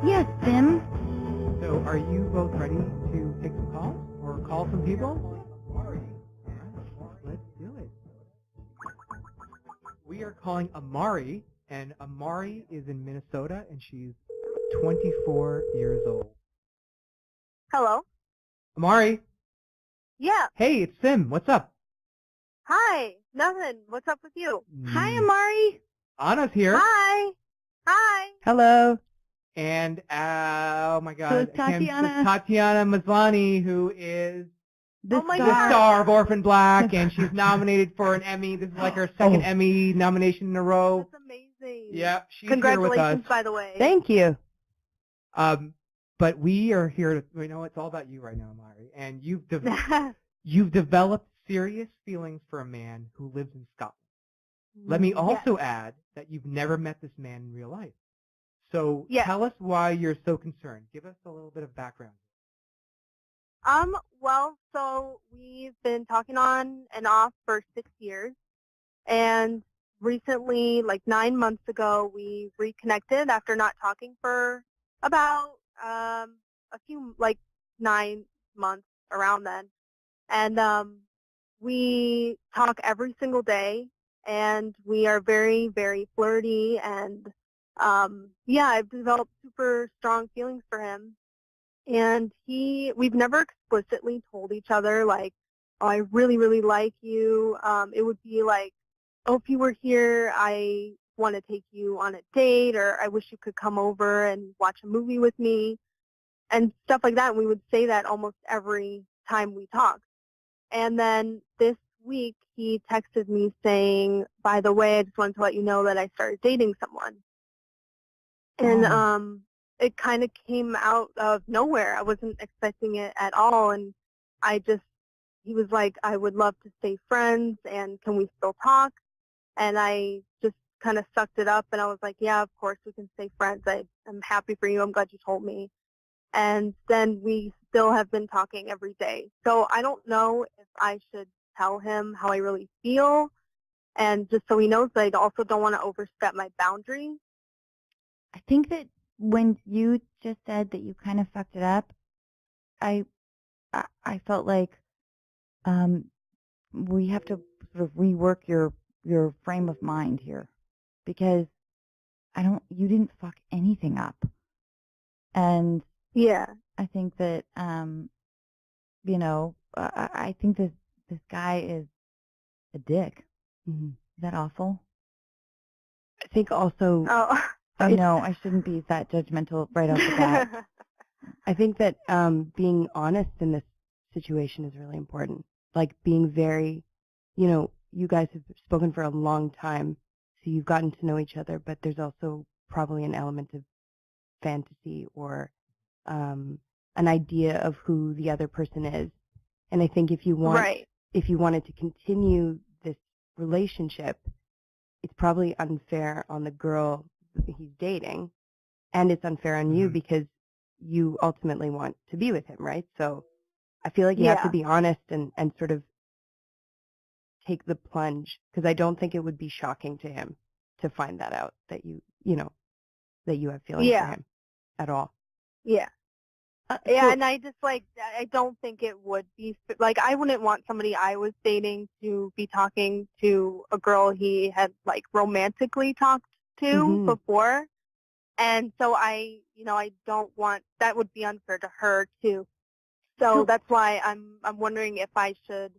Yes, Sim. So are you both ready to take some calls or call some people? Let's do it. We are calling Amari, and Amari is in Minnesota, and she's 24 years old. Hello? Amari, Yeah. hey, it's Sim. What's up? Hi. Nothing. What's up with you? Hi, Amari. Anna's here. Hi. Hi. Hello. And, oh my God. So it's Tatiana. Tatiana Maslany, who is The Oh my the God. star of Orphan Black, and she's nominated for an Emmy. This is like her second Emmy nomination in a row. That's amazing. Yeah, she's here with us. Congratulations, by the way. Thank you. But we are here to, it's all about you right now, Amari. And you've developed serious feelings for a man who lives in Scotland. Let me also add that you've never met this man in real life. So tell us why you're so concerned. Give us a little bit of background. Well, so we've been talking on and off for 6 years, and recently, like 9 months ago, we reconnected after not talking for about a few, like 9 months around then. And we talk every single day, and we are very, very flirty, and I've developed super strong feelings for him. And we've never explicitly told each other, like, oh, I really, really like you. It would be like, oh, if you were here, I want to take you on a date, or I wish you could come over and watch a movie with me, and stuff like that. And we would say that almost every time we talked. And then this week, he texted me saying, by the way, I just wanted to let you know that I started dating someone. And it kind of came out of nowhere. I wasn't expecting it at all. And he was like, I would love to stay friends, and can we still talk? And I just kind of sucked it up, and I was like, yeah, of course we can stay friends. I'm happy for you. I'm glad you told me. And then we still have been talking every day. So I don't know if I should tell him how I really feel, and just so he knows, but I also don't want to overstep my boundaries. I think that when you just said that you kind of fucked it up, I felt like we have to sort of rework your frame of mind here, because you didn't fuck anything up. And I think that I think that this guy is a dick. Mm-hmm. Is that awful? I think also Oh no, I shouldn't be that judgmental right off the bat. I think that being honest in this situation is really important. Like being very, you guys have spoken for a long time, so you've gotten to know each other, but there's also probably an element of fantasy or an idea of who the other person is. And I think if you wanted to continue this relationship, it's probably unfair on the girl he's dating, and it's unfair on you because you ultimately want to be with him, right? So I feel like you have to be honest and sort of take the plunge, because I don't think it would be shocking to him to find that out, that that you have feelings for him at all. Yeah. And I just I don't think it would be, like, I wouldn't want somebody I was dating to be talking to a girl he had romantically talked to before. And so I don't want, that would be unfair to her too. So that's why I'm wondering if I should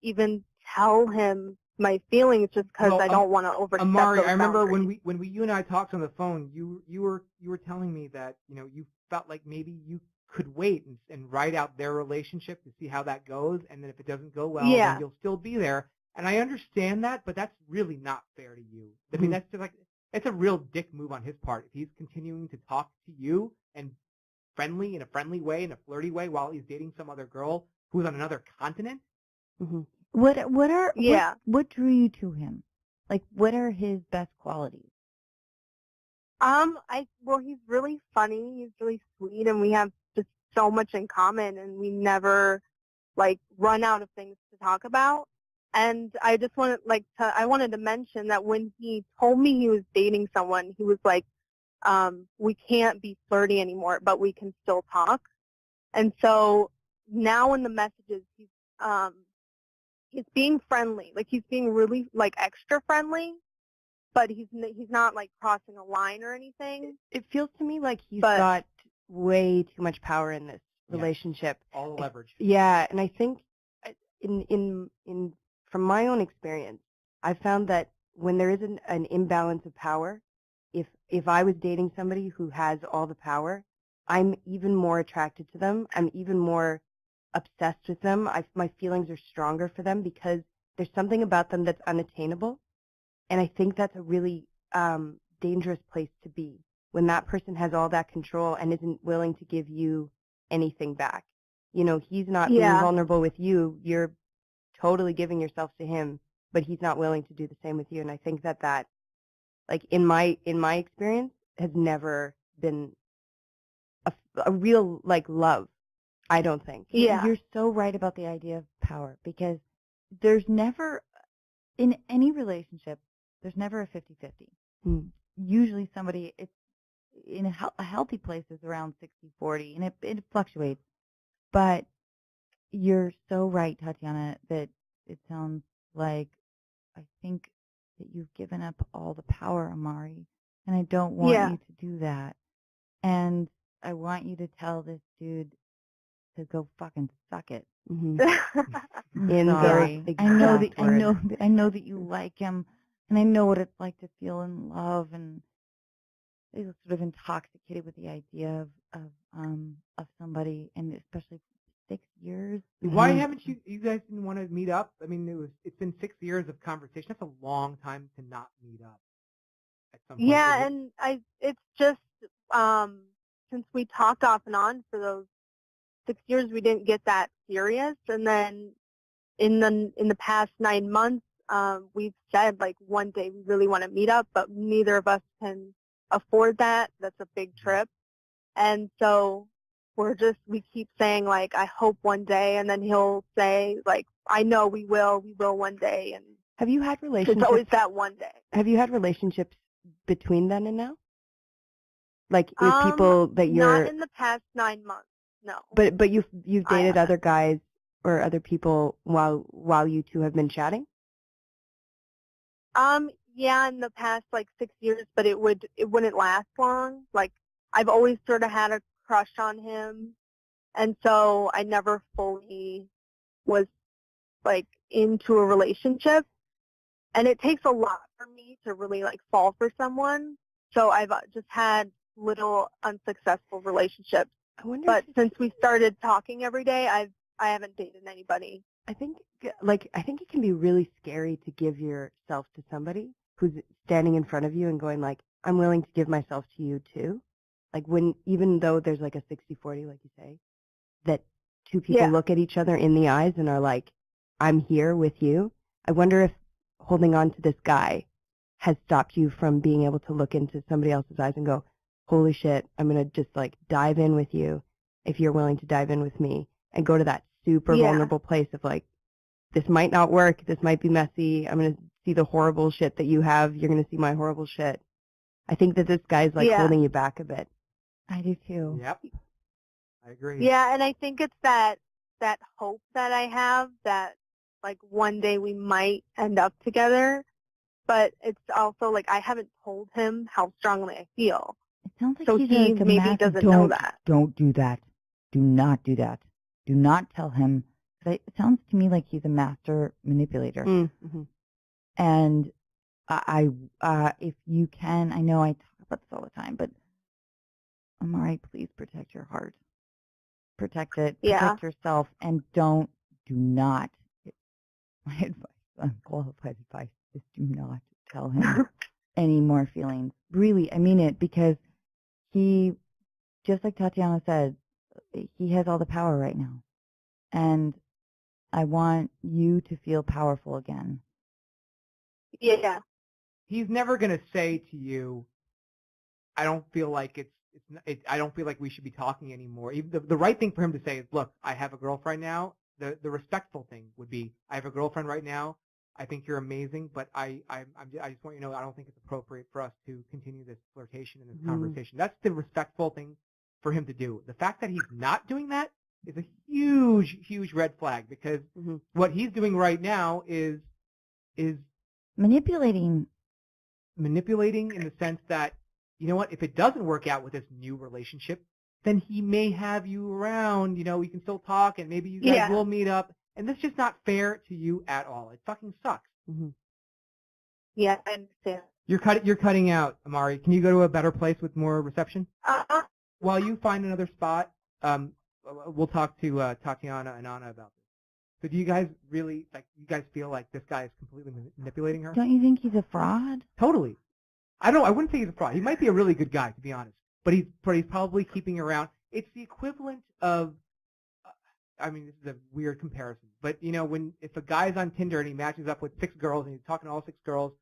even tell him my feelings, just because I don't want to overstep Amari, those I remember boundaries. when you and I talked on the phone, you were telling me that you felt like maybe you could wait and write out their relationship to see how that goes, and then if it doesn't go well, then you'll still be there. And I understand that, but that's really not fair to you. I mean, that's just it's a real dick move on his part if he's continuing to talk to you and friendly in a friendly way, in a flirty way, while he's dating some other girl who's on another continent. Mm-hmm. What drew you to him? Like, what are his best qualities? He's really funny. He's really sweet, and we have just so much in common, and we never like run out of things to talk about. And I just wanted to mention that when he told me he was dating someone, he was like, we can't be flirty anymore, but we can still talk. And so now in the messages, he's being friendly. Like, he's being really like extra friendly, but he's not like crossing a line or anything. It feels to me like he's got way too much power in this relationship. All the leverage. Yeah, and I think in from my own experience, I found that when there is an imbalance of power, if I was dating somebody who has all the power, I'm even more attracted to them. I'm even more obsessed with them. My feelings are stronger for them because there's something about them that's unattainable. And I think that's a really dangerous place to be, when that person has all that control and isn't willing to give you anything back. You know, he's not being vulnerable with you. You're totally giving yourself to him, but he's not willing to do the same with you. And I think that like in my experience, has never been a real like love. I don't think. Yeah. You're so right about the idea of power, because there's never, in any relationship, there's never a 50-50. Usually somebody, it's in a healthy place is around 60-40, and it fluctuates. But you're so right, Tatiana, that it sounds like, I think that you've given up all the power, Amari, and I don't want you to do that. And I want you to tell this dude to go fucking suck it. Mm-hmm. Sorry. I know that you like him, and I know what it's like to feel in love and sort of intoxicated with the idea of somebody, and especially 6 years. Why haven't you guys didn't want to meet up? I mean, it's been 6 years of conversation. That's a long time to not meet up. At some point. Yeah, and it's just since we talked off and on for those 6 years, we didn't get that serious. And then in the past 9 months, we've said like one day we really want to meet up, but neither of us can afford that. That's a big trip. And so we keep saying like, I hope one day, and then he'll say like, I know we will one day. And have you had relationships? It's always that one day. Have you had relationships between then and now? Like with people that you're not in the past 9 months, no. But you've dated other guys or other people while you two have been chatting? Yeah, in the past like 6 years, but it wouldn't last long. Like, I've always sort of had a crush on him, and so I never fully was like into a relationship. And it takes a lot for me to really like fall for someone. So I've just had little unsuccessful relationships. But since we started talking every day, I haven't dated anybody. I think it can be really scary to give yourself to somebody who's standing in front of you and going like, I'm willing to give myself to you too. Like even though there's like a 60-40, like you say, that two people look at each other in the eyes and are like, I'm here with you. I wonder if holding on to this guy has stopped you from being able to look into somebody else's eyes and go, holy shit, I'm going to just like dive in with you if you're willing to dive in with me, and go to that super vulnerable place of like, this might not work, this might be messy, I'm going to see the horrible shit that you have, you're going to see my horrible shit. I think that this guy's like holding you back a bit. I do too. Yep. I agree. Yeah, and I think it's that hope that I have that like one day we might end up together, but it's also like I haven't told him how strongly I feel. It sounds like so he maybe doesn't know that. Don't do that. Do not do that. Do not tell him. It sounds to me like he's a master manipulator. Mm-hmm. And I if you can, I know I talk about this all the time, but Amari, please protect your heart. Protect it. Protect yourself, and do not. My advice, unqualified advice, is do not tell him any more feelings. Really, I mean it, because he just like Tatiana said, he has all the power right now. And I want you to feel powerful again. Yeah. He's never going to say to you, I don't feel like I don't feel like we should be talking anymore. Even the right thing for him to say is, look, I have a girlfriend now. The respectful thing would be, I have a girlfriend right now. I think you're amazing, but I just want you to know I don't think it's appropriate for us to continue this flirtation and this conversation. That's the respectful thing for him to do. The fact that he's not doing that is a huge, huge red flag, because what he's doing right now is manipulating in the sense that, you know what, if it doesn't work out with this new relationship, then he may have you around, you know, we can still talk and maybe you guys will meet up. And that's just not fair to you at all. It fucking sucks. Yeah, I understand. You're cutting out, Amari. Can you go to a better place with more reception? While you find another spot, we'll talk to Tatiana and Anna about this. So do you guys really, you guys feel like this guy is completely manipulating her? Don't you think he's a fraud? Totally. I wouldn't say he's a fraud. He might be a really good guy, to be honest. But he's probably keeping around. It's the equivalent of, I mean, this is a weird comparison, but you know, if a guy's on Tinder and he matches up with 6 girls and he's talking to all 6 girls,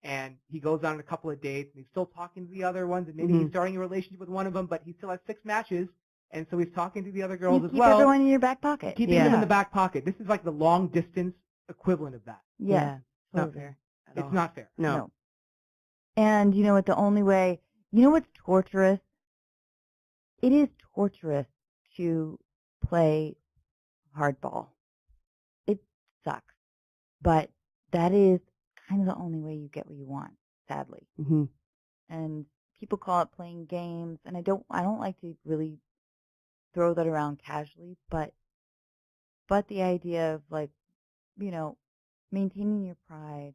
and he goes on a couple of dates and he's still talking to the other ones, and maybe he's starting a relationship with one of them, but he still has 6 matches, and so he's talking to the other girls as well. Keep everyone in your back pocket. Keeping them in the back pocket. This is like the long distance equivalent of that. Yeah. Not fair. It's not fair. No. And you know what? The only way, you know what's torturous? It is torturous to play hardball. It sucks. But that is kind of the only way you get what you want, sadly. And people call it playing games, and I don't like to really throw that around casually, but the idea of, like, you know, maintaining your pride,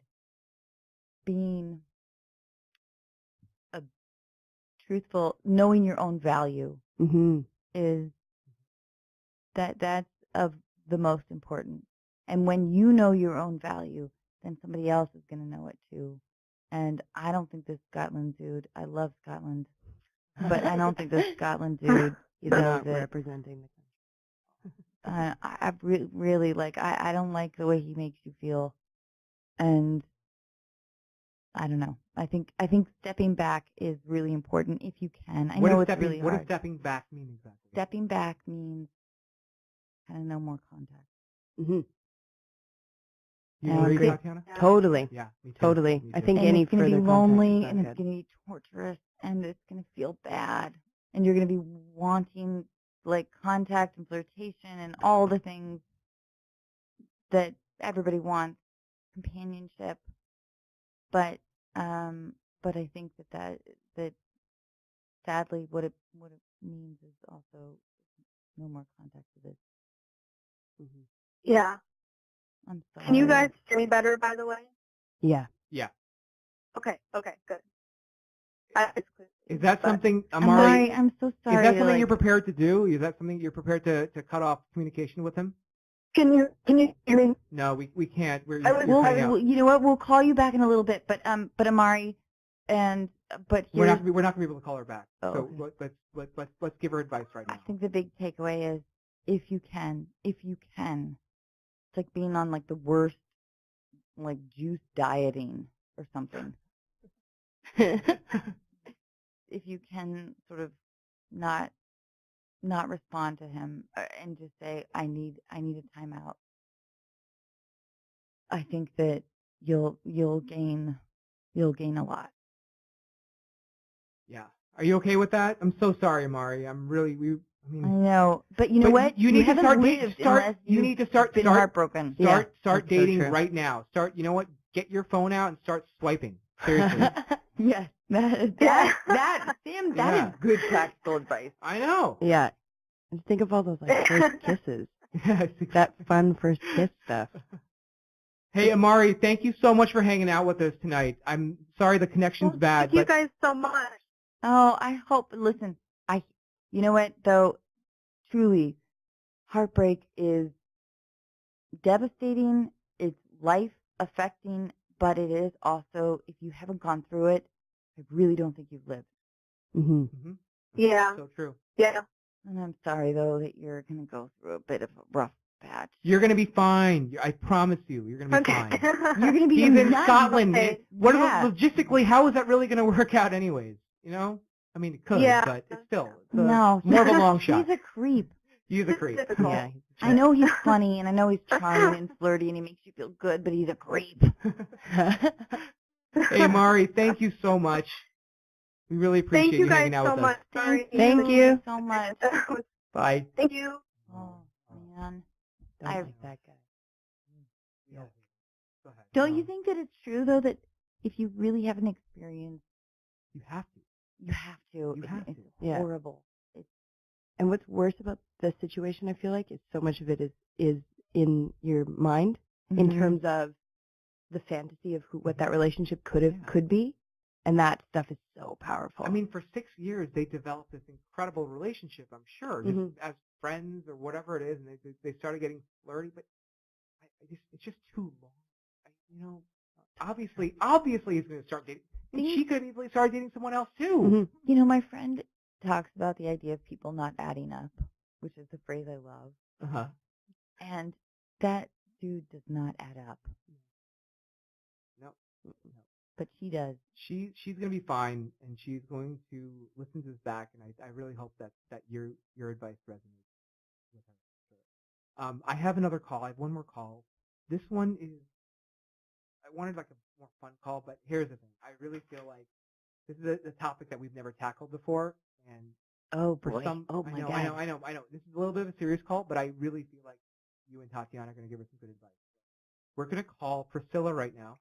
being a truthful, knowing your own value is that's of the most important. And when you know your own value, then somebody else is going to know it too. And I don't think this Scotland dude, I love Scotland, but I don't think this Scotland dude is not representing the country. I really like, I don't like the way he makes you feel. And I don't know. I think stepping back is really important if you can. I know it's really hard. What does stepping back mean exactly? Stepping back means kind of no more contact. You agree, Tatiana? Totally. Yeah, me too. Totally. Me too. I think and any it's going further to be lonely, contact and is it's going to be torturous, and it's going to feel bad, and you're going to be wanting, like, contact and flirtation and all the things that everybody wants, companionship. But I think that sadly what it means is also no more contact with this. Yeah. I'm sorry. Can you guys hear me better, by the way? Yeah. Yeah. Okay, good. Is that something, Amari? I'm so sorry. Is that something you're prepared to do? Is that something you're prepared to cut off communication with him? Can you hear me? No, we can't. You know what? We'll call you back in a little bit. But Amari, we're not going to be able to call her back. Oh, so let's give her advice right now. I think the big takeaway is if you can, it's like being on, like, the worst, like, juice dieting or something. If you can sort of not respond to him and just say, I need a timeout, I think that you'll gain a lot. Yeah. Are you okay with that? I'm so sorry, Amari. I know, but you know what? You need to start been heartbroken. Start dating right now. You know what? Get your phone out and start swiping. Seriously. Yes. Sam, that is good practical advice. I know. Yeah. And think of all those, like, first kisses. That fun first kiss stuff. Hey, Amari, thank you so much for hanging out with us tonight. I'm sorry the connection's bad. Thank you guys so much. Oh, I hope, listen, you know what, though, truly, heartbreak is devastating, it's life-affecting, but it is also, if you haven't gone through it, I really don't think you've lived. Yeah. So true. Yeah. And I'm sorry, though, that you're going to go through a bit of a rough patch. You're going to be fine. I promise you. You're going to be fine. You're going to be He's in Scotland. Okay. Logistically, how is that really going to work out anyways? You know? I mean, it could, but it's still no, more of a long shot. He's a creep. He's a creep. Yeah. I know he's funny, and I know he's charming and flirty, and he makes you feel good, but he's a creep. Hey, Mari, thank you so much. We really appreciate you hanging out with us. Thank you so much. Bye. Thank you. Oh, man. Don't like that guy. Yeah. Go ahead. Don't you think that it's true, though, that if you really have an experience, You have to. you have to. You have it's to. horrible. And what's worse about the situation, I feel like, is so much of it is in your mind in terms of the fantasy of what that relationship could be, and that stuff is so powerful. I mean, for 6 years, they developed this incredible relationship, I'm sure, just as friends or whatever it is, and they started getting flirty, but it's just too long. Obviously he's going to start dating. She could easily start dating someone else, too. You know, my friend talks about the idea of people not adding up, which is the phrase I love. Uh-huh. And that dude does not add up. No. But she does. She's going to be fine, and she's going to listen to this back, and I really hope that your advice resonates with her. I have another call. I have one more call. This one is, I wanted like a more fun call, but here's the thing. I really feel like this is a topic that we've never tackled before, and oh for boy. some, oh my God. I know. This is a little bit of a serious call, but I really feel like you and Tatiana are going to give her some good advice. We're going to call Priscilla right now.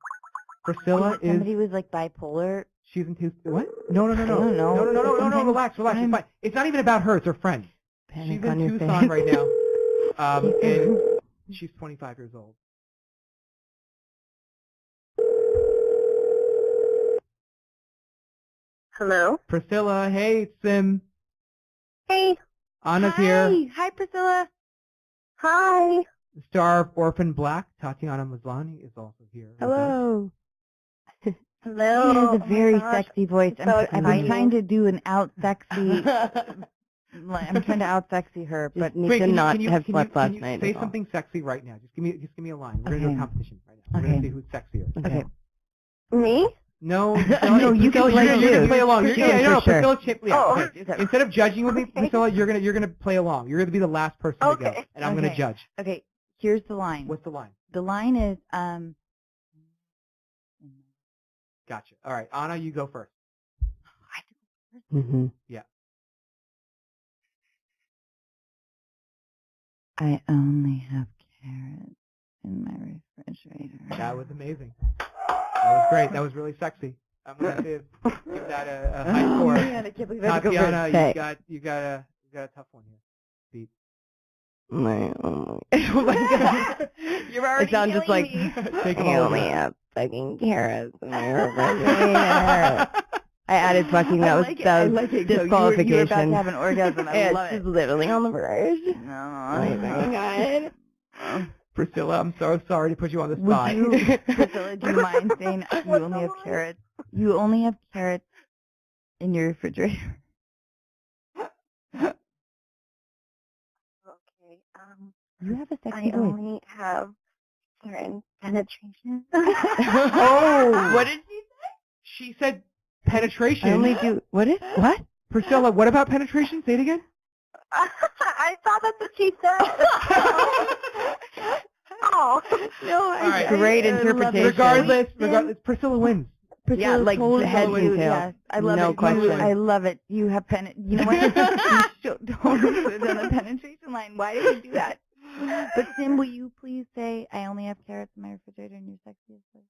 Priscilla is... Somebody was like bipolar. She's in Tucson. What? No. I don't know. No, relax. It's fine. It's not even about her. It's her friend. Panic She's on in your Tucson face. right now, and she's 25 years old. Hello? Priscilla, hey, it's Sim. Hey. Anna's here. Hi, Priscilla. Hi. The star of Orphan Black, Tatiana Maslany, is also here. Hello. Hello. She has a very Oh my gosh. sexy voice. So I've been exciting. trying to do an out sexy. I'm trying to out sexy her, but Need to not have slept last can you night. say is all. something sexy right now. Just give me a line. We're gonna do a competition right now. We're Okay. gonna see who's sexier. okay. Me? No, No, you can Priscilla, play you're gonna too. play along. For No, sure. Priscilla, Oh. okay. Instead of judging with me, Priscilla, you're gonna play along. You're gonna be the last person to go, Okay. and I'm gonna Okay. judge. Okay, here's the line. What's the line? The line is Gotcha. All right, Anna, you go first. Yeah. I only have carrots in my refrigerator. That was amazing. That was great. That was really sexy. I'm gonna have to give that a high score. Man, I can't believe I have to go Tatiana, first. you got a tough one here. Beat. Oh my God. You're already It sounds just like, Take them I all only over. have fucking carrots in my refrigerator. I added fucking, that was disqualification. You were about to have an orgasm. I love It's it. literally on the verge. No. Oh my God. Priscilla, I'm so sorry to put you on the spot. Priscilla, do you mind saying you only have carrots? You only have carrots in your refrigerator. Okay. You have a sexy I voice. only have certain penetration. Oh! What did she say? She said penetration. I only do, what? Priscilla, what about penetration? Say it again. I thought that's what she said. Oh. No, All right. Great interpretation. Regardless, Priscilla wins. Priscilla, Yeah, like totally head to wins. tail. Yes, I love No it. question. I love it. You have you know what? You totally put it on the penetration line. Why did you do that? But Sim, will you please say, I only have carrots in my refrigerator and you're sexiest voice?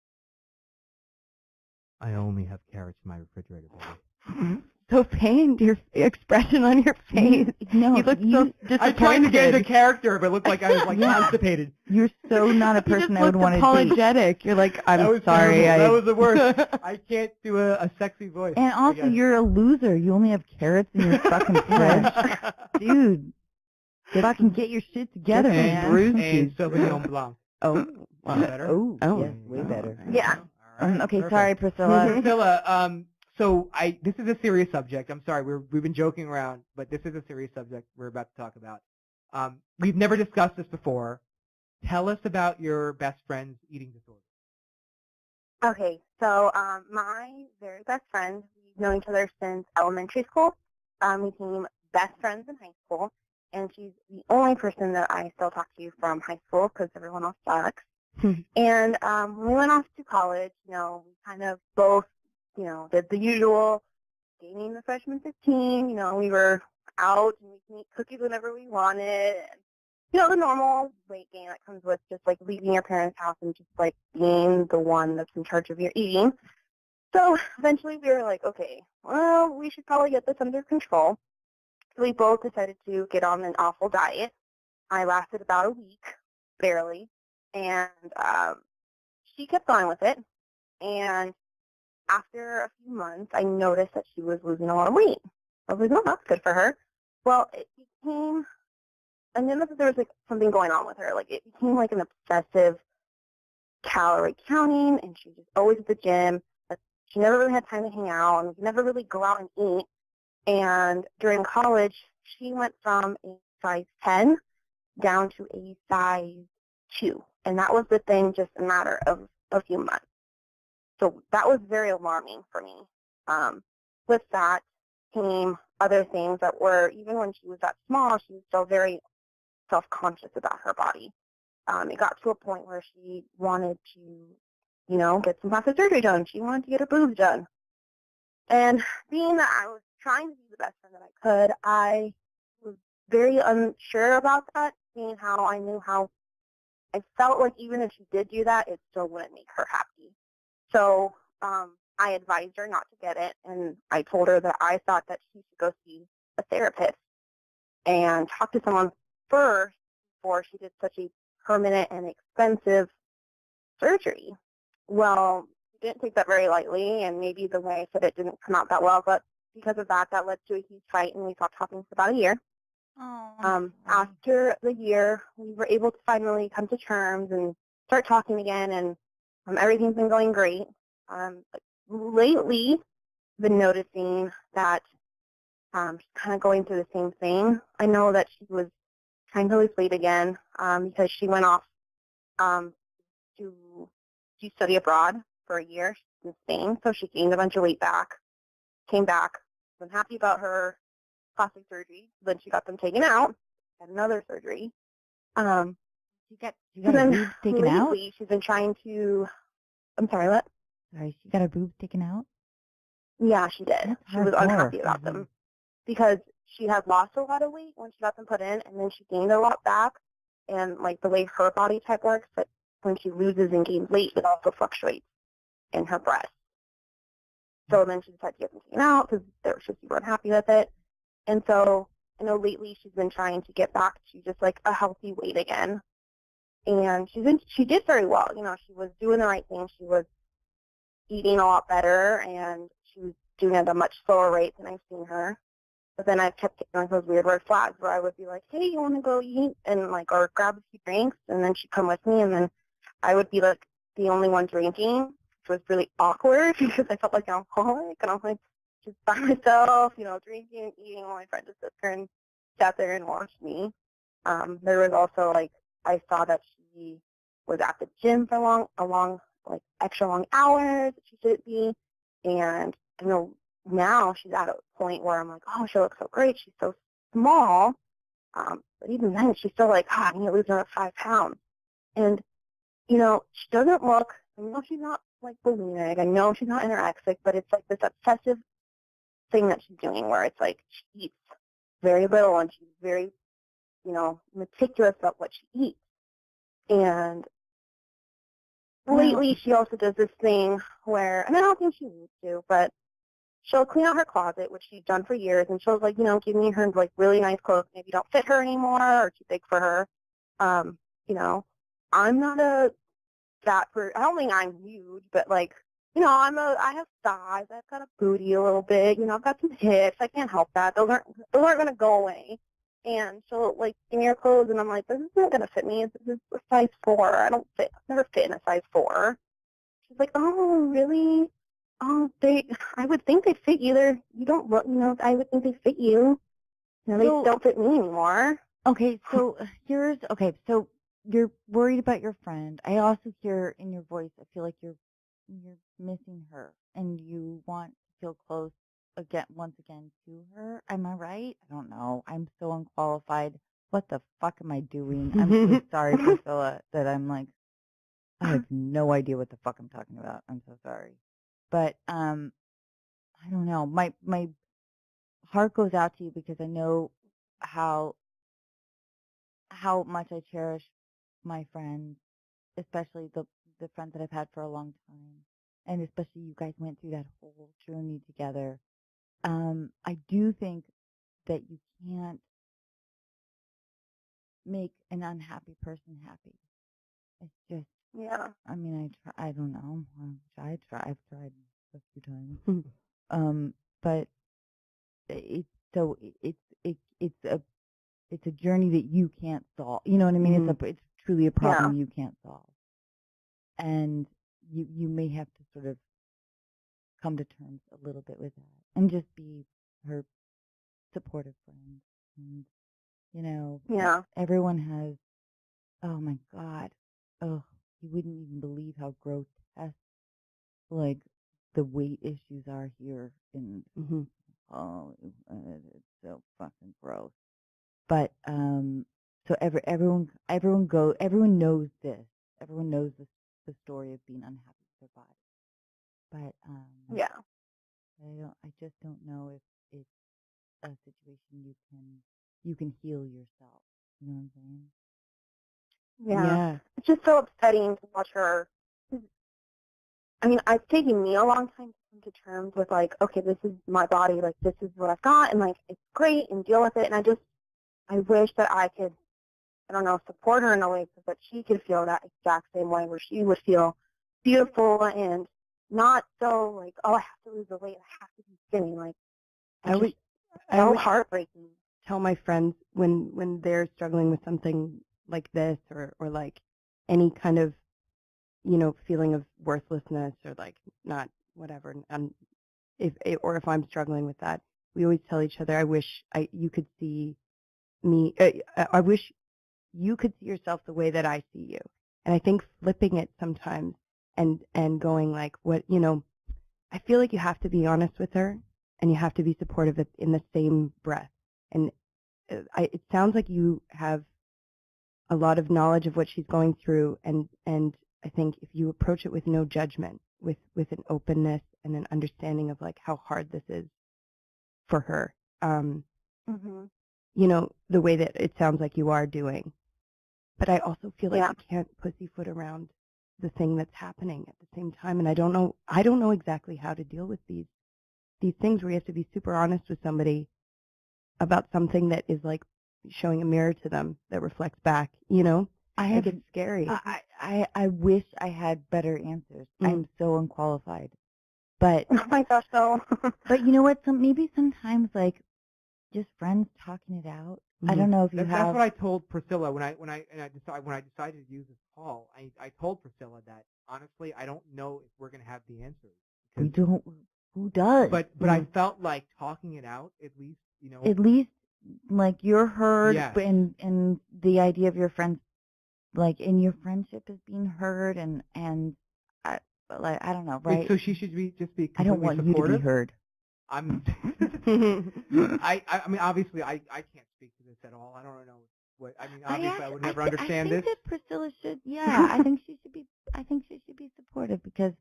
I only have carrots in my refrigerator, baby. So pained, your expression on your face. No, You look so disappointed. I tried to get into character, but it looked like I was like constipated. You're so not a person I would want to date. apologetic. You're like, I'm That was sorry. terrible. That was the worst. I can't do a sexy voice. And also, you're a loser. You only have carrots in your fucking fridge. Dude, fucking get your shit together, man. And Sauvignon Blanc. Oh, Better? Oh, Oh. yes, way better. Yeah. All right. Okay, Perfect. sorry, Priscilla. Priscilla, So this is a serious subject. I'm sorry, we've been joking around, but this is a serious subject we're about to talk about. We've never discussed this before. Tell us about your best friend's eating disorder. Okay, so my very best friend, we've known each other since elementary school. We became best friends in high school, and she's the only person that I still talk to from high school because everyone else sucks. And when we went off to college, we kind of both, did the usual, gaining the freshman 15. We were out and we can eat cookies whenever we wanted. And, the normal weight gain that comes with just, like, leaving your parents' house and just, like, being the one that's in charge of your eating. So eventually we were like, okay, well, we should probably get this under control. So we both decided to get on an awful diet. I lasted about a week, barely. And she kept going with it. And after a few months, I noticed that she was losing a lot of weight. I was like, oh, that's good for her. Well, it became, I noticed that there was, like, something going on with her. Like, it became like an obsessive calorie counting, and she was just always at the gym. But she never really had time to hang out, and we could never really go out and eat. And during college, she went from a size 10 down to a size 2. And that was the thing, just a matter of a few months. So that was very alarming for me. With that came other things that were, even when she was that small, she was still very self-conscious about her body. It got to a point where she wanted to, get some plastic surgery done. She wanted to get her boobs done. And being that I was trying to be the best friend that I could, I was very unsure about that, seeing how I knew how I felt like even if she did do that, it still wouldn't make her happy. So I advised her not to get it, and I told her that I thought that she should go see a therapist and talk to someone first before she did such a permanent and expensive surgery. Well, she didn't take that very lightly, and maybe the way I said it didn't come out that well, but because of that, that led to a huge fight, and we stopped talking for about a year. After the year, we were able to finally come to terms and start talking again, and everything's been going great. Lately, I've been noticing that she's kind of going through the same thing. I know that she was trying to lose weight again because she went off to study abroad for a year in Spain, so she gained a bunch of weight back, came back, wasn't happy about her plastic surgery. Then she got them taken out, had another surgery. You got her boobs taken out? She's been trying to, I'm sorry, what? Sorry, she got her boobs taken out? Yeah, she did. She was unhappy about them because she had lost a lot of weight when she got them put in, and then she gained a lot back. And, like, the way her body type works, that when she loses and gains weight, it also fluctuates in her breasts. So then she decided to get them taken out because they were just super unhappy with it. And so, I know lately she's been trying to get back to just, like, a healthy weight again. And she did very well. She was doing the right thing. She was eating a lot better, and she was doing it at a much slower rate than I've seen her. But then I've kept getting those weird red flags where I would be like, hey, you want to go eat? And, like, or grab a few drinks, and then she'd come with me, and then I would be, like, the only one drinking, which was really awkward because I felt like an alcoholic, and I'm like, just by myself, drinking and eating while my friend just sat there and watched me. There was also, like, I saw that she was at the gym for extra long hours that she shouldn't be, and now she's at a point where I'm like, oh, she looks so great, she's so small, but even then she's still like, I need to lose another 5 pounds, and she doesn't look, I know she's not like bulimic, I know she's not anorexic, but it's like this obsessive thing that she's doing where it's like she eats very little and she's very, meticulous about what she eats. And lately she also does this thing where, and I don't think she needs to, but she'll clean out her closet, which she's done for years, and she'll, like, give me her, like, really nice clothes maybe don't fit her anymore or too big for her. I'm not a fat person. I don't think I'm huge, but, like, I have thighs. I've got a booty a little bit. I've got some hips. I can't help that. Those aren't going to go away. And she'll, like, give me her clothes, and I'm like, this isn't going to fit me. This is a size 4. I've never fit in a size 4. She's like, oh, really? Oh, I would think they fit either. You don't look, I would think they fit you. They don't fit me anymore. Okay, so so you're worried about your friend. I also hear in your voice, I feel like you're missing her and you want to feel close once again to her. Am I right? I don't know. I'm so unqualified. What the fuck am I doing? I'm so sorry, Priscilla, that I'm like, I have no idea what the fuck I'm talking about. I'm so sorry. But I don't know. My heart goes out to you because I know how much I cherish my friends, especially the friends that I've had for a long time, and especially you guys went through that whole journey together. I do think that you can't make an unhappy person happy. It's just, yeah. I mean, I don't know. I've tried a few times. But it's a journey that you can't solve. You know what I mean? Mm-hmm. It's truly a problem you can't solve. And you may have to sort of come to terms a little bit with that and just be her supportive friend. And, everyone has, oh my God, oh, you wouldn't even believe how grotesque, like, the weight issues are here. And, oh, it's so fucking gross. But, so everyone knows this. Everyone knows the story of being unhappy with their body. But, I just don't know if it's a situation you can heal yourself. You know what I'm saying? Yeah. It's just so upsetting to watch her. I mean, it's taken me a long time to come to terms with, like, okay, this is my body, like, this is what I've got, and, like, it's great, and deal with it. And I wish that I could, I don't know, support her in a way so that she could feel that exact same way, where she would feel beautiful and not so, like, oh, I have to lose the weight, I have to be skinny. Like, I would heartbreaking. Tell my friends when they're struggling with something like this or like any kind of, feeling of worthlessness or like not whatever, and if I'm struggling with that, we always tell each other, I wish you could see me. I wish you could see yourself the way that I see you. And I think flipping it sometimes and going like, what, I feel like you have to be honest with her and you have to be supportive in the same breath. And it sounds like you have a lot of knowledge of what she's going through, and I think if you approach it with no judgment, with an openness and an understanding of like how hard this is for her, the way that it sounds like you are doing. But I also feel like you can't pussyfoot around the thing that's happening at the same time. And I don't know exactly how to deal with these things where you have to be super honest with somebody about something that is like showing a mirror to them that reflects back, it's scary. I wish I had better answers. I'm so unqualified. But oh my gosh, no. But you know what? Maybe sometimes like just friends talking it out. I don't know if you have. That's what I told Priscilla when I decided to use this call. I told Priscilla that honestly I don't know if we're going to have the answers. We don't. Who does? But I felt like talking it out at least. At least like you're heard, and the idea of your friends, like in your friendship is being heard, and I don't know, right? So she should just be completely I don't want supportive. You to be heard. I mean, obviously, I can't speak to this at all. I don't know what. I mean, obviously, I would never understand this. I think that Priscilla should. Yeah, I think she should be. I think she should be supportive because,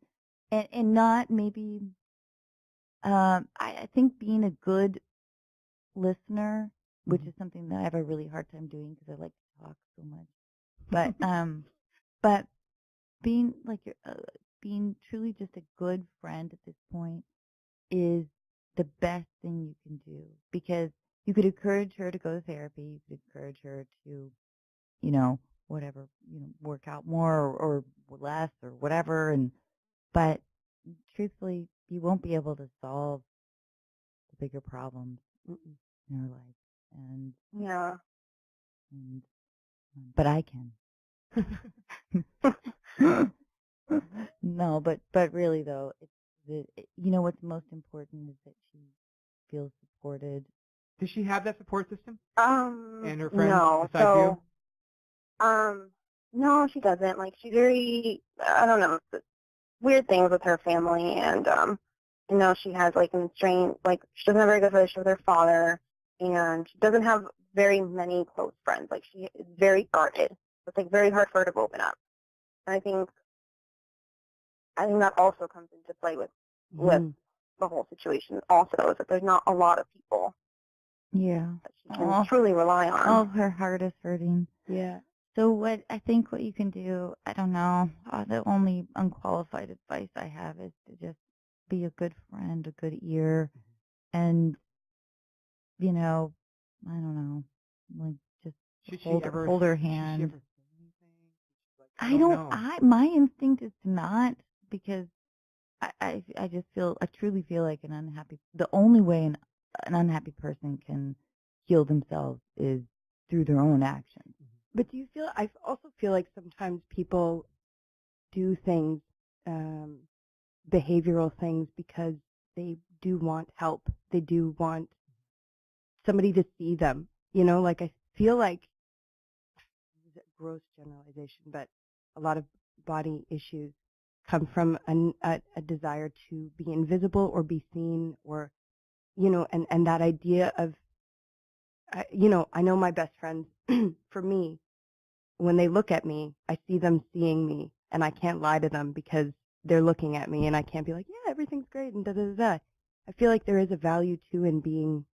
and not maybe. I think being a good listener, which is something that I have a really hard time doing because I like to talk so much. But being like being truly just a good friend at this point is the best thing you can do, because you could encourage her to go to therapy, you could encourage her to, whatever, work out more or less or whatever, but truthfully, you won't be able to solve the bigger problems in her life, but I can. No, but really though, it's what's most important is that she feels supported. Does she have that support system? And her friends no. besides So, you? no, she doesn't. Like, she's very, I don't know, weird things with her family, and, she has, like, like, she doesn't have a very good relationship with her father, and she doesn't have very many close friends. Like, she is very guarded. It's, like, very hard for her to open up. And I think that also comes into play with the whole situation also, is that there's not a lot of people that she can truly rely on. Oh, her heart is hurting. Yeah. So what you can do, I don't know, the only unqualified advice I have is to just be a good friend, a good ear, and, I don't know, like, just hold her hand. Should she ever say anything? I don't know. My instinct is to not, because I truly feel like the only way an unhappy person can heal themselves is through their own actions. But I also feel like sometimes people do things, behavioral things, because they do want help. They do want somebody to see them. Like, I feel like, this is a gross generalization, but a lot of body issues come from a desire to be invisible or be seen, or, and that idea of, I know my best friends, for me, when they look at me, I see them seeing me, and I can't lie to them because they're looking at me, and I can't be like, yeah, everything's great, and da-da-da-da. I feel like there is a value, too, in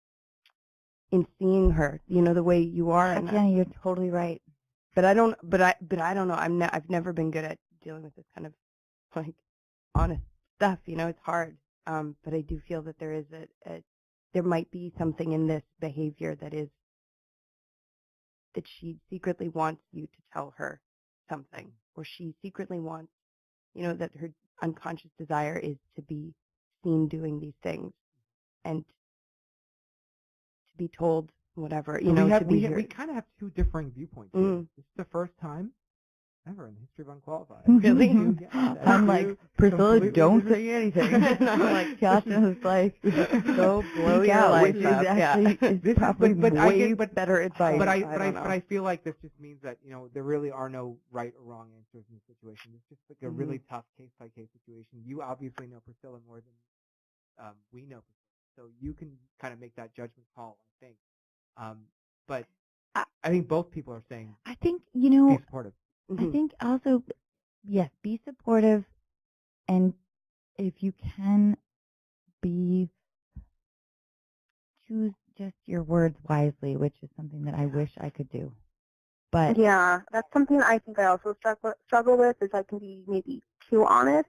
seeing her, the way you are. Tatiana, you're totally right. But I don't know. I've never been good at dealing with this kind of, like, honest stuff. It's hard. But I do feel that there is there might be something in this behavior that she secretly wants you to tell her something, or she secretly wants, that her unconscious desire is to be seen doing these things, and to be told whatever, we kind of have two differing viewpoints here. This is the first time ever in the history of Unqualified. Really? I'm like, Priscilla, don't say anything. And I'm like, Tatiana's like, go blow your life up. Is probably way better advice. But I feel like this just means that, there really are no right or wrong answers in this situation. It's just like a really tough case-by-case situation. You obviously know Priscilla more than we know Priscilla. So you can kind of make that judgment call, I think. But I think both people are saying, I think, be supportive. I think also, yes, be supportive, and if you can, choose just your words wisely, which is something that I wish I could do. But yeah, that's something I think I also struggle with, is I can be maybe too honest.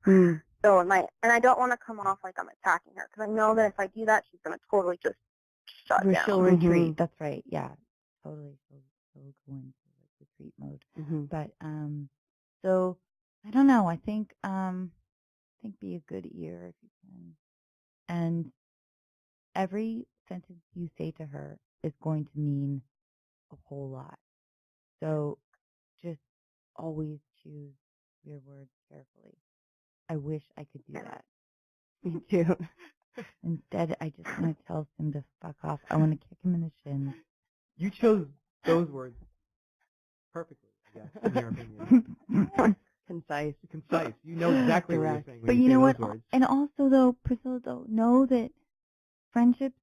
So and I don't want to come off like I'm attacking her, because I know that if I do that, she's going to totally just shut down. She'll retreat. That's right. Yeah, totally. She'll go into retreat mode. But so I don't know. I think be a good ear if you can, and every sentence you say to her is going to mean a whole lot. So just always choose your words carefully. I wish I could do that. Me too. Instead, I just want to tell him to fuck off. I want to kick him in the shins. You chose those words perfectly, I guess, in your opinion. Concise. You know exactly what you're saying. But you know what? And also, though, Priscilla, know that friendships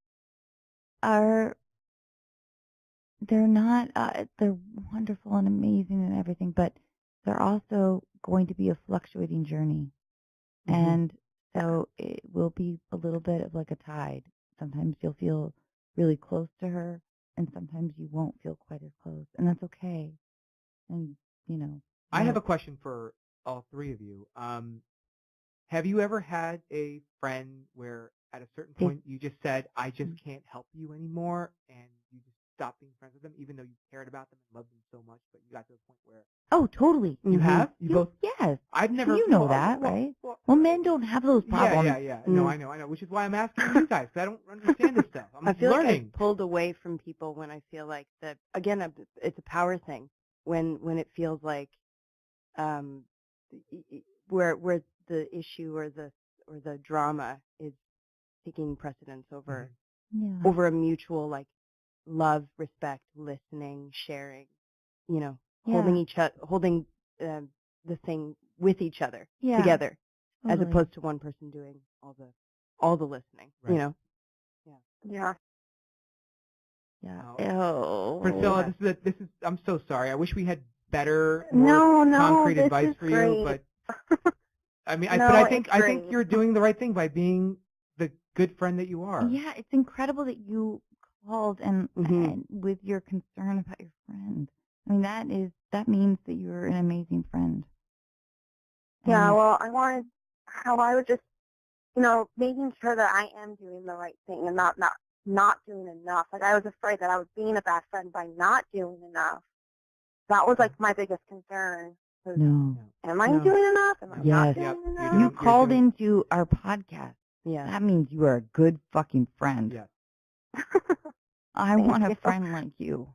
they're not, they're wonderful and amazing and everything, but they're also going to be a fluctuating journey. And so it will be a little bit of like a tide. Sometimes you'll feel really close to her, and sometimes you won't feel quite as close, and that's okay. And, I have a question for all three of you. Have you ever had a friend where at a certain point you just said, I just can't help you anymore, and you just stopped being friends with them, even though you cared about them and loved them so much, but you got to the point where... Oh, totally. You have? You both? Yes. I've never... You know that, right? Well, men don't have those problems. Yeah. No, I know. Which is why I'm asking you guys, because I don't understand this stuff. I feel learning. like I pulled away from people when I feel like that, again, it's a power thing, when it feels like where the issue or or the drama is taking precedence over Yeah. over a mutual like love, respect, listening, sharing, holding the thing with each other together, as opposed to one person doing all the listening. Right. Yeah. Yeah. Oh. Priscilla, this is. I'm so sorry. I wish we had better, more concrete this advice is for great. you, but I mean, No, I think great. you're doing the right thing by being the good friend that you are. Yeah, it's incredible that you called and with your concern about your friend. I mean, that means that you're an amazing friend. Yeah, well, I was just, making sure that I am doing the right thing and not doing enough. Like, I was afraid that I was being a bad friend by not doing enough. That was, like, my biggest concern. No. Am I doing enough? Am I not doing enough? You called into our podcast. Yeah. That means you are a good fucking friend. Yeah. I want a friend like you.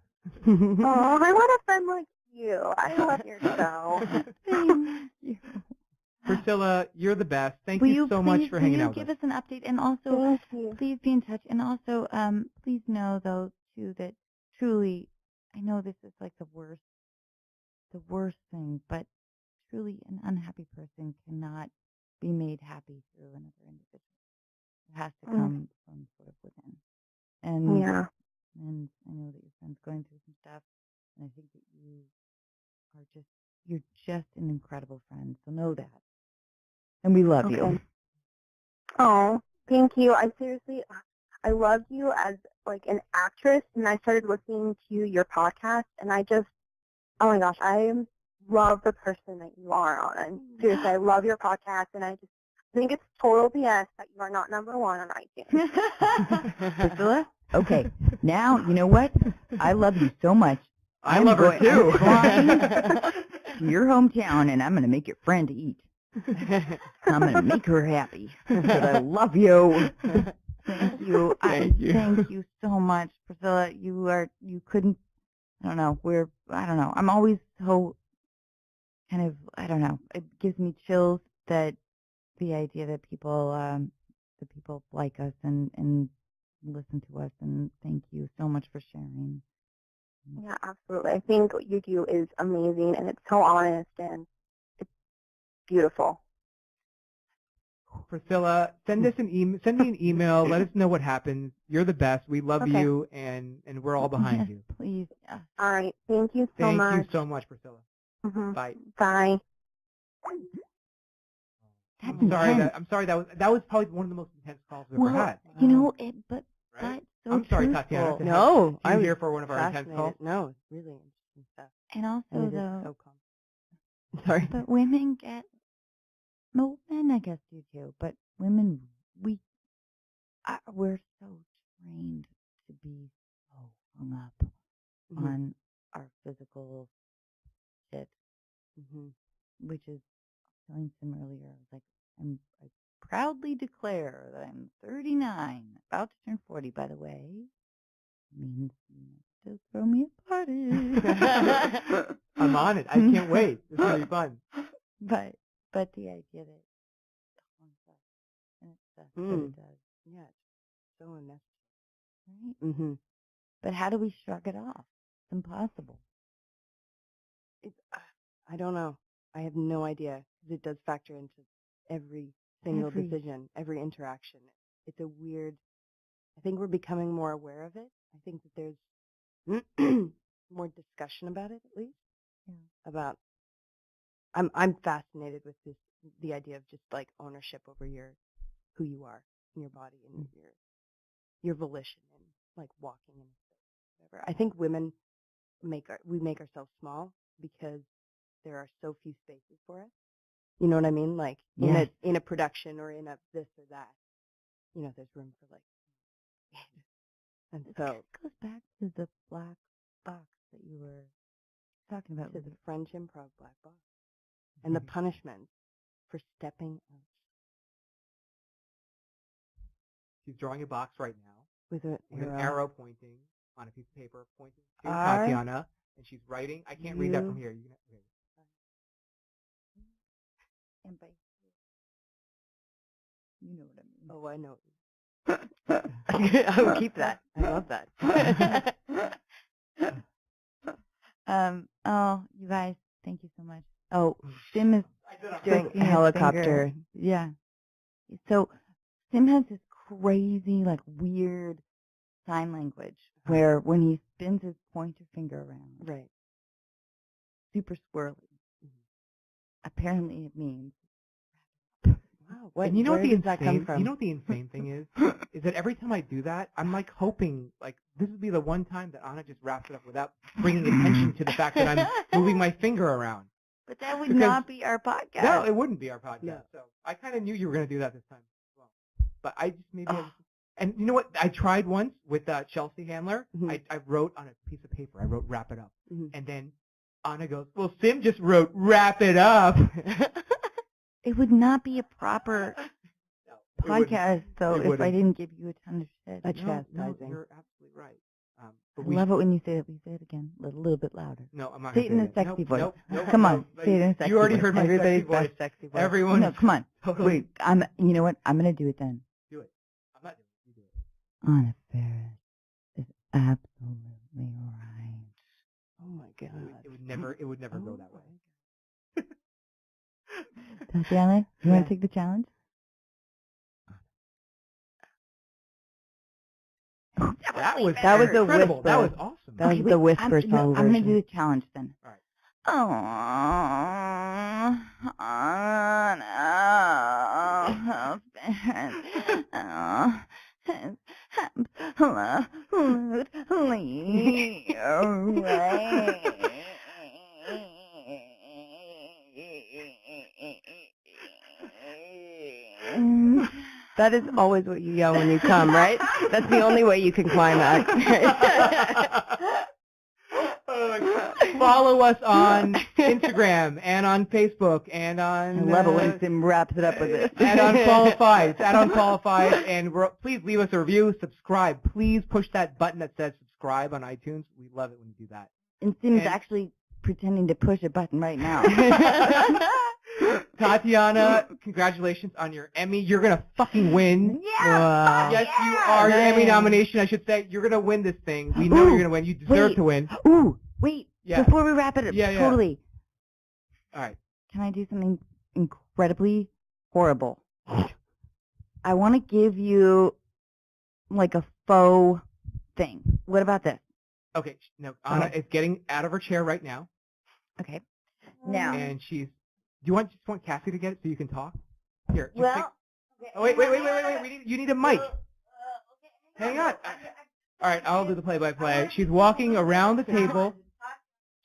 Oh, I want a friend like you. I love your show. Thank you. Priscilla, you're the best. Thank you so much for hanging out with us. Will you give us an update? And also, please be in touch. And also, please know, though, too, that truly, I know this is like the worst thing, but truly an unhappy person cannot be made happy through another individual. It has to come from sort of within. And and I know that your friend's going through some stuff, and I think that you're just an incredible friend. So know that. And we love you. Oh, thank you. I love you as like an actress, and I started listening to your podcast, and I just, oh my gosh, I love the person that you are. And seriously, I love your podcast, and I just think it's total BS that you are not #1 on iTunes. Priscilla? Okay, now, you know what? I love you so much. I love her too. I'm flying to your hometown, and I'm going to make your friend eat. I'm going to make her happy because I love you. Thank you. Thank you so much, Priscilla. You couldn't, I don't know. I'm always so kind of, I don't know. It gives me chills that the idea that people like us and listen to us, and thank you so much for sharing. Yeah, absolutely. I think what you do is amazing, and it's so honest, and it's beautiful. Priscilla, send me an email. Let us know what happens. You're the best. We love you, and we're all behind you. Please. Yeah. All right. Thank you so much. Thank you so much, Priscilla. Bye. Bye. I'm sorry. That was probably one of the most intense calls we've ever had. You know, but right? so I'm sorry, truthful. Tatiana. No, I was here for one of our intense calls. No, it's really interesting stuff. And also, though, so calm. Sorry. But women get, well, men I guess do too. But women, we're so trained to be so hung up on our physical shit, which is telling them earlier. Like, I proudly declare that I'm 39, about to turn 40, by the way. Means to throw me a party. I'm on it. I can't wait. It's gonna be fun. But the idea that it haunts us and it's stuff that it does. Yeah, it's so unnecessary. Right? But how do we shrug it off? It's impossible. I don't know. I have no idea, because it does factor into every single decision, every interaction. It's a weird, I think we're becoming more aware of it. I think that there's more discussion about it, at least. Yeah. About, I'm fascinated with the idea of just like ownership over who you are in your body and your volition and like walking and whatever. I think women make ourselves small because there are so few spaces for us. You know what I mean? Like in a production or in a this or that, there's room for like. And so it goes back to the black box that you were talking about. To the French improv black box. And the punishment for stepping out. She's drawing a box right now with an arrow pointing on a piece of paper, pointing to Tatiana, and she's writing. I can't read that from here. And by You know what I mean. Oh, I know. I will keep that. I love that. Oh, you guys, thank you so much. Oh, Sim is Doing helicopter. Yeah. So Sim has this crazy, like, weird sign language where when he spins his pointer finger around, Right. super swirly. Apparently it means. Wow. And you know where what does that come from? You know what the insane thing is? Is that every time I do that, I'm like hoping, like, this would be the one time that Anna just wraps it up without bringing attention to the fact that I'm moving my finger around. But that would not be our podcast. No, it wouldn't be our podcast. No. So I kind of knew you were going to do that this time as well. But I just and you know what? I tried once with Chelsea Handler. Mm-hmm. I wrote on a piece of paper. I wrote wrap it up. Mm-hmm. And then Anna goes, well, Sim just wrote wrap it up. It would not be a proper podcast, though, if wouldn't. I didn't give you a ton of shit. A chastising. No, you're absolutely right. I love it when you say it. We say it again, a little bit louder. No, I'm not Say it in gonna a sexy voice. Nope, Come on, say it in a sexy voice. You already heard my Everybody's sexy voice. best sexy voice. Everyone. No, come on. Wait, you know what? I'm going to do it then. Do it. I'm not doing it. You do it. Anna Faris is absolutely right. Oh my God. It would never go that way. Tatiana, you want to take the challenge? That was a incredible. whisper. That was awesome. That was the whisper song I'm going to version. do the challenge then. All right. Oh, Anna Faris absolutely right. That is always what you yell when you come, right? That's the only way you can climax. Follow us on Instagram and on Facebook and on. I love it when Sim wraps it up with this. And unqualified. It's at unqualified. And please leave us a review. Subscribe. Please push that button that says subscribe on iTunes. We love it when you do that. And Sim's actually pretending to push a button right now. Tatiana, congratulations on your Emmy. You're going to fucking win. Yeah! Yes, you are. Your Emmy nomination, I should say. You're going to win this thing. We know you're going to win. You deserve to win. Ooh, wait. Yeah. Before we wrap it up, totally. All right. Can I do something incredibly horrible? I want to give you, like, a faux thing. What about this? Okay. Now, Anna is getting out of her chair right now. Okay. Now. And she's... Do you just want Cassie to get it so you can talk? Here. Well. Okay. Oh, wait. You need a mic. Hang on. All right, I'll do the play-by-play. She's walking around the table.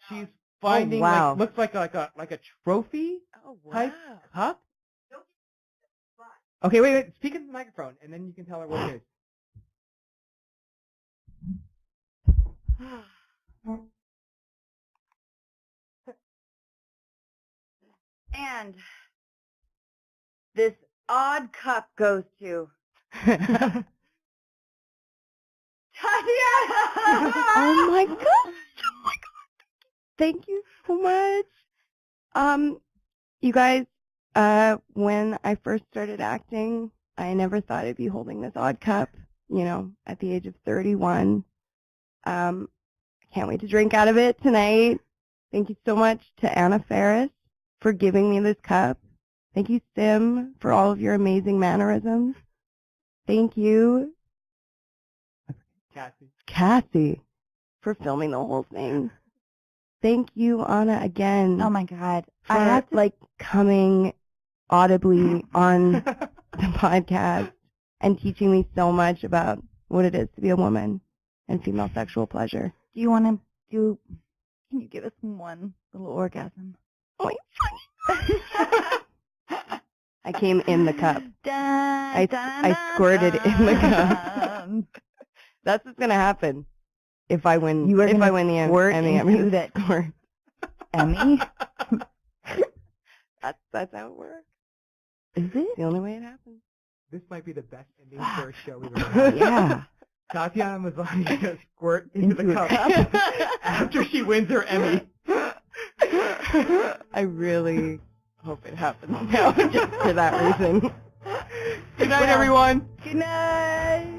She's finding looks like a trophy type cup. Okay, wait. Speak into the microphone, and then you can tell her what it is. And this odd cup goes to Tatiana. Oh my God! Thank you so much. You guys, when I first started acting, I never thought I'd be holding this odd cup. You know, at the age of 31. I can't wait to drink out of it tonight. Thank you so much to Anna Faris for giving me this cup. Thank you, Sim, for all of your amazing mannerisms. Thank you, Cassie, for filming the whole thing. Thank you, Anna, again. Oh my God. For, I had to, coming audibly on the podcast and teaching me so much about what it is to be a woman and female sexual pleasure. Do you want to can you give us one little orgasm? I came in the cup. I squirted in the cup. That's what's gonna happen if I win. If I win the Emmy, that squirt. Emmy. That's how it works. Is it? It's the only way it happens. This might be the best ending for a show we've ever had. Yeah. Tatiana Maslany is going to squirt into the cup after she wins her Emmy. I really hope it happens now, just for that reason. Good night, everyone. Good night.